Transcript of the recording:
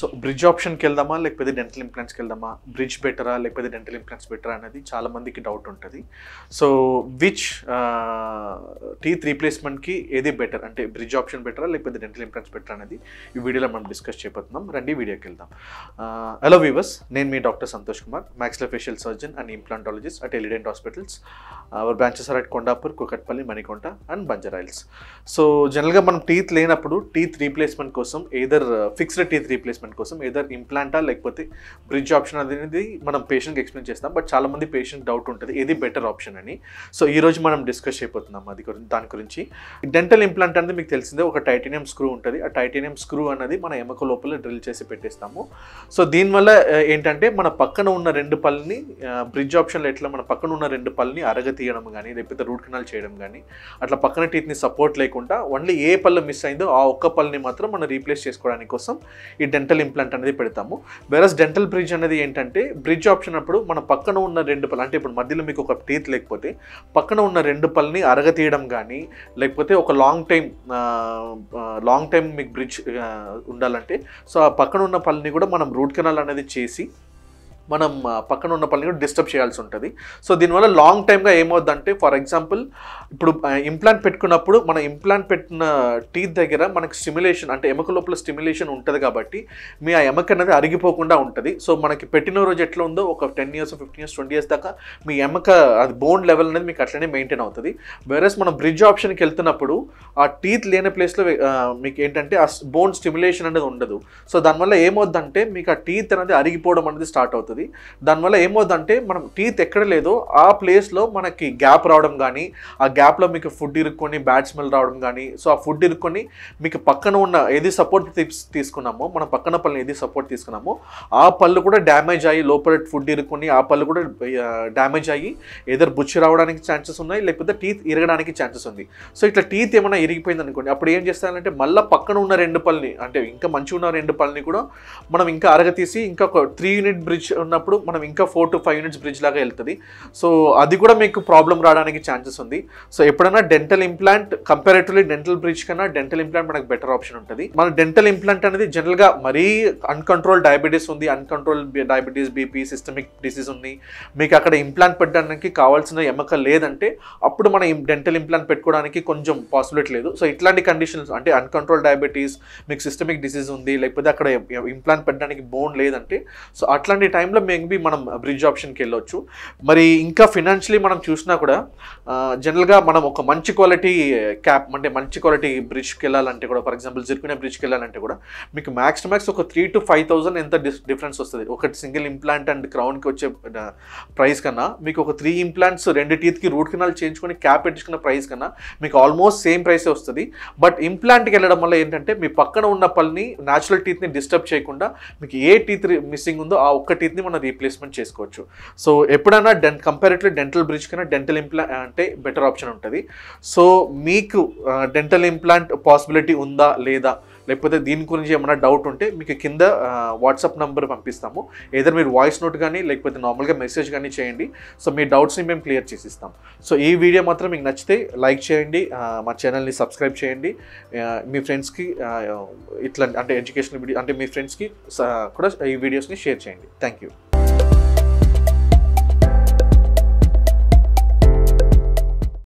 So bridge ఆప్షన్కి వెళ్దామా లేకపోతే dental ఇంప్లాంట్స్కి వెళ్దామా, బ్రిడ్జ్ బెటరా లేకపోతే డెంటల్ ఇంప్లాంట్స్ బెటరా అనేది చాలామందికి డౌట్ ఉంటుంది. సో విచ్ టీత్ రీప్లేస్మెంట్కి ఏది బెటర్, అంటే బ్రిడ్జ్ ఆప్షన్ బెటరా లేకపోతే డెంటల్ ఇంప్లాంట్స్ బెటరా అనేది ఈ వీడియోలో మనం డిస్కస్ చేయబోతున్నాం. రండి వీడియోకి వెళ్దాం. హలో వ్యూవర్స్, నేను మీ doctor Santosh Kumar, maxillofacial surgeon and implantologist at Elident Hospitals. Our branches are at Kondapur, Kukatpalli, Manikonda and Banjara Hills. So జనరల్గా మనం టీత్ లేనప్పుడు టీత్ రీప్లేస్మెంట్ కోసం ఏదర్ ఫిక్స్డ్ టీత్ రీప్లేస్మెంట్ కోసం ఏదర్ ఇంప్లాంటా లేకపోతే బ్రిడ్జ్ ఆప్షన్ అనేది మనం పేషెంట్కి ఎక్స్ప్లెయిన్ చేస్తాం. బట్ చాలామంది పేషెంట్ డౌట్ ఉంటుంది ఏది బెటర్ ఆప్షన్ అని. సో ఈరోజు మనం డిస్కస్ చేయబోతున్నాం దాని గురించి. డెంటల్ ఇంప్లాంట్ అనేది మీకు తెలిసిందే, ఒక టైటానియం స్క్రూ ఉంటుంది. ఆ టైటానియం స్క్రూ అనేది మన ఎముక లోపల డ్రిల్ చేసి పెట్టేస్తాము. సో దీనివల్ల ఏంటంటే మన పక్కన ఉన్న రెండు పళ్ళని బ్రిడ్జ్ ఆప్షన్లో ఎట్లా మన పక్కన ఉన్న రెండు పళ్ళని అరగతీయడం కానీ లేకపోతే రూట్ కెనాల్ చేయడం కానీ అట్లా పక్కన టీత్ని సపోర్ట్ లేకుండా ఓన్లీ ఏ పళ్ళు మిస్ అయిందో ఆ ఒక్క పళ్ళని మాత్రం మనం రీప్లేస్ చేసుకోవడానికి కోసం ఈ డెంటల్ ఇంప్లాంట్ అనేది పెడతాము. వేరస్ డెంటల్ బ్రిడ్జ్ అనేది ఏంటంటే బ్రిడ్జ్ ఆప్షన్ అప్పుడు మన పక్కన ఉన్న రెండు పళ్ళు, అంటే ఇప్పుడు మధ్యలో మీకు ఒక టీత్ లేకపోతే పక్కన ఉన్న రెండు పళ్ళని అరగతీయడం కానీ లేకపోతే ఒక లాంగ్ టైం మీకు బ్రిడ్జ్ ఉండాలంటే సో ఆ పక్కన ఉన్న పళ్ళని కూడా మనం రూట్ కెనాల్ అనేది చేసి మనం పక్కన ఉన్న పళ్ళని కూడా డిస్టర్బ్ చేయాల్సి ఉంటుంది. సో దీనివల్ల లాంగ్ టైమ్గా ఏమవుద్దంటే, ఫర్ ఎగ్జాంపుల్ ఇప్పుడు ఇంప్లాంట్ పెట్టుకున్నప్పుడు మన ఇంప్లాంట్ పెట్టిన టీత్ దగ్గర మనకి స్టిమ్యులేషన్, అంటే ఎముక లోపల స్టిమ్యులేషన్ ఉంటుంది కాబట్టి మీ ఆ ఎముక అనేది అరిగిపోకుండా ఉంటుంది. సో మనకి పెట్టిన రోజు ఎట్లా ఉందో ఒక 10 years 15 years 20 years దాకా మీ ఎముక అది బోన్ లెవెల్ అనేది మీకు అట్లనే మెయింటైన్ అవుతుంది. వేరేస్ మనం బ్రిడ్జ్ ఆప్షన్కి వెళ్తున్నప్పుడు ఆ టీత్ లేని ప్లేస్లో మీకు ఏంటంటే ఆ బోన్ స్టిమ్యులేషన్ అనేది ఉండదు. సో దానివల్ల ఏమవుద్దంటే మీకు ఆ టీత్ అనేది అరిగిపోవడం అనేది స్టార్ట్ అవుతుంది. దానివల్ల ఏమవుతుందంటే మనం టీత్ ఎక్కడ లేదో ఆ ప్లేస్లో మనకి గ్యాప్ రావడం కానీ, ఆ గ్యాప్లో మీకు ఫుడ్ ఇరుక్కొని బ్యాడ్ స్మెల్ రావడం కానీ, సో ఆ ఫుడ్ ఇరుక్కొని మీకు పక్కన ఉన్న ఏది సపోర్ట్ తీసుకున్నామో, మన పక్కన పళ్ళని ఏది సపోర్ట్ తీసుకున్నామో ఆ పళ్ళు కూడా డ్యామేజ్ అయ్యి లోపల ఫుడ్ ఇరుక్కొని ఆ పళ్ళు కూడా డ్యామేజ్ అయ్యి ఏదర్ బుచ్చి రావడానికి ఛాన్సెస్ ఉన్నాయి లేకపోతే టీత్ ఇరగడానికి ఛాన్సెస్ ఉంది. సో ఇట్లా టీత్ ఏమైనా ఇరిగిపోయింది అనుకోండి, అప్పుడు ఏం చేస్తారంటే మళ్ళీ పక్కన ఉన్న రెండు పళ్ళని, అంటే ఇంకా మంచిగా ఉన్న రెండు పళ్ళని కూడా మనం ఇంకా అరగతీసి ఇంకా ఒక 3 unit బ్రిడ్జ్ ఉన్నప్పుడు మనం ఇంకా 4 to 5 units బ్రిడ్జ్ లాగా వెళ్తుంది. సో అది కూడా మీకు ప్రాబ్లం రావడానికి ఛాన్సెస్ ఉంది. సో ఎప్పుడైనా dental implant comparatively dental bridge కన్నా డెంటల్ ఇంప్లాంట్ మనకు బెటర్ ఆప్షన్ ఉంటుంది. మన డెంటల్ ఇంప్లాంట్ అనేది జనరల్గా మరీ అన్కంట్రోల్ డయాబెటీస్ ఉంది, uncontrol diabetes, BP, systemic disease ఉంది, మీకు అక్కడ ఇంప్లాంట్ పెట్టడానికి కావాల్సిన ఎముక లేదంటే అప్పుడు మనం డెంటల్ ఇంప్లాంట్ పెట్టుకోవడానికి కొంచెం పాసిబిలిటీ లేదు. సో ఇట్లాంటి కండిషన్స్, అంటే అన్కంట్రోల్ డయాబెటీస్, మీకు సిస్టమిక్ డిసీజ్ ఉంది, లేకపోతే అక్కడ ఇంప్లాంట్ పెట్టడానికి బోన్ లేదంటే సో అట్లాంటి టైంలో మేబీ మనం బ్రిడ్జ్ ఆప్షన్కి వెళ్ళొచ్చు. మరి ఇంకా ఫినాన్షియలీ మనం చూసినా కూడా జనరల్గా మనం ఒక మంచి క్వాలిటీ క్యాప్, అంటే మంచి క్వాలిటీ బ్రిడ్జ్కి వెళ్ళాలంటే కూడా, ఫర్ ఎగ్జాంపుల్ జిర్కోనియా బ్రిడ్జ్కి వెళ్ళాలంటే కూడా మీకు మ్యాక్స్ టు మ్యాక్స్ ఒక 3 to 5,000 ఎంత డిఫరెన్స్ వస్తుంది. ఒక సింగిల్ ఇంప్లాంట్ అండ్ క్రౌన్కి వచ్చే ప్రైస్ కన్నా మీకు ఒక 3 implants 2 టీత్కి రూట్ కెనాల్ చేయించుకొని క్యాప్ పెట్టించుకున్న ప్రైస్ కన్నా మీకు ఆల్మోస్ట్ సేమ్ ప్రైసే వస్తుంది. బట్ ఇంప్లాంట్కి వెళ్ళడం వల్ల ఏంటంటే మీ పక్కన ఉన్న పళ్ళని, న్యాచురల్ టీత్ని డిస్టర్బ్ చేయకుండా మీకు ఏ టీత్ మిస్సింగ్ ఉందో ఆ ఒక్క టీత్ని మనం రీప్లేస్మెంట్ చేసుకోవచ్చు. సో ఎప్పుడైనా కంపారిటివ్లీ డెంటల్ బ్రిడ్జ్ కన్నా డెంటల్ ఇంప్లాంట్ అంటే బెటర్ ఆప్షన్ ఉంటుంది. సో మీకు డెంటల్ ఇంప్లాంట్ పాసిబిలిటీ ఉందా లేదా, లేకపోతే దీని గురించి ఏమైనా డౌట్ ఉంటే మీకు కింద వాట్సాప్ నెంబర్ పంపిస్తాము. ఏదైనా మీరు వాయిస్ నోట్ కానీ లేకపోతే నార్మల్గా మెసేజ్ కానీ చేయండి. సో మీ డౌట్స్ని మేము క్లియర్ చేసిస్తాం. సో ఈ వీడియో మాత్రం మీకు నచ్చితే లైక్ చేయండి, మా ఛానల్ని సబ్స్క్రైబ్ చేయండి, మీ ఫ్రెండ్స్కి ఇట్లా అంటే ఎడ్యుకేషనల్ వీడియో అంటే మీ ఫ్రెండ్స్కి కూడా ఈ వీడియోస్ని షేర్ చేయండి. Thank you.